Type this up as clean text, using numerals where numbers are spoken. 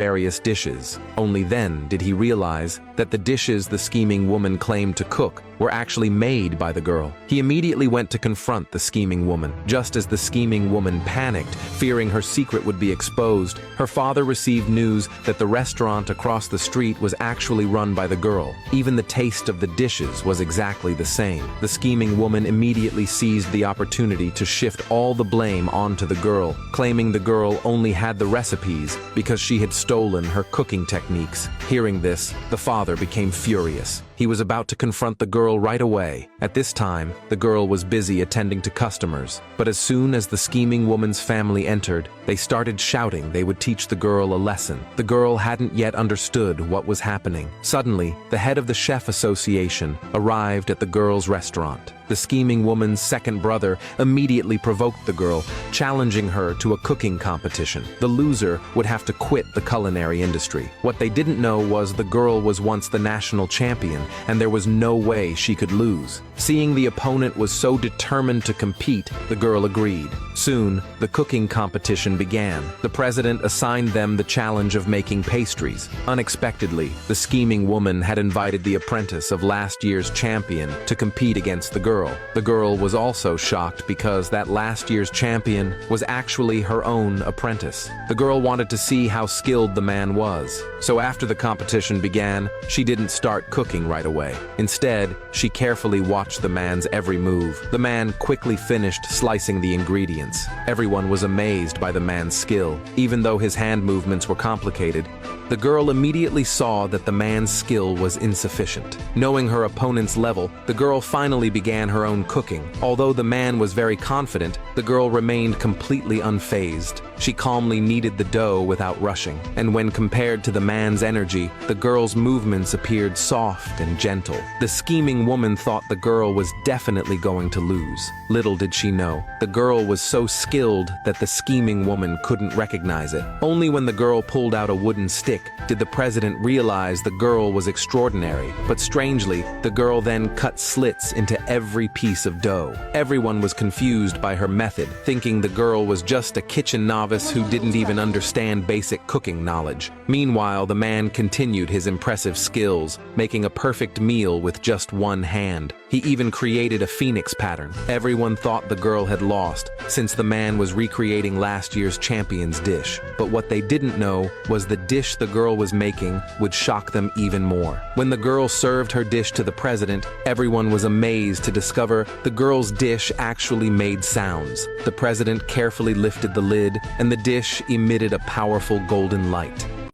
various dishes. Only then did he realize that the dishes the scheming woman claimed to cook were actually made by the girl. He immediately went to confront the scheming woman. Just as the scheming woman panicked, fearing her secret would be exposed, her father received news that the restaurant across the street was actually run by the girl. Even the taste of the dishes was exactly the same. The scheming woman immediately seized the opportunity to shift all the blame onto the girl, claiming the girl only had the recipes because she had stolen her cooking techniques. Hearing this, the father became furious. He was about to confront the girl right away. At this time, the girl was busy attending to customers. But as soon as the scheming woman's family entered, they started shouting they would teach the girl a lesson. The girl hadn't yet understood what was happening. Suddenly, the head of the chef association arrived at the girl's restaurant. The scheming woman's second brother immediately provoked the girl, challenging her to a cooking competition. The loser would have to quit the culinary industry. What they didn't know was the girl was once the national champion, and there was no way she could lose. Seeing the opponent was so determined to compete, the girl agreed. Soon, the cooking competition began. The president assigned them the challenge of making pastries. Unexpectedly, the scheming woman had invited the apprentice of last year's champion to compete against the girl. The girl was also shocked because that last year's champion was actually her own apprentice. The girl wanted to see how skilled the man was. So after the competition began, she didn't start cooking right away. Instead, she carefully watched the man's every move. The man quickly finished slicing the ingredients. Everyone was amazed by the man's skill. Even though his hand movements were complicated, the girl immediately saw that the man's skill was insufficient. Knowing her opponent's level, the girl finally began her own cooking. Although the man was very confident, the girl remained completely unfazed. She calmly kneaded the dough without rushing, and when compared to the man's energy, the girl's movements appeared soft and gentle. The scheming woman thought the girl was definitely going to lose. Little did she know, the girl was so skilled that the scheming woman couldn't recognize it. Only when the girl pulled out a wooden stick did the president realize the girl was extraordinary. But strangely, the girl then cut slits into every piece of dough. Everyone was confused by her method, thinking the girl was just a kitchen novice who didn't even understand basic cooking knowledge. Meanwhile, the man continued his impressive skills, making a perfect meal with just one hand. He even created a phoenix pattern. Everyone thought the girl had lost, since the man was recreating last year's champion's dish. But what they didn't know was the dish the girl was making would shock them even more. When the girl served her dish to the president, everyone was amazed to discover the girl's dish actually made sounds. The president carefully lifted the lid, and the dish emitted a powerful golden light.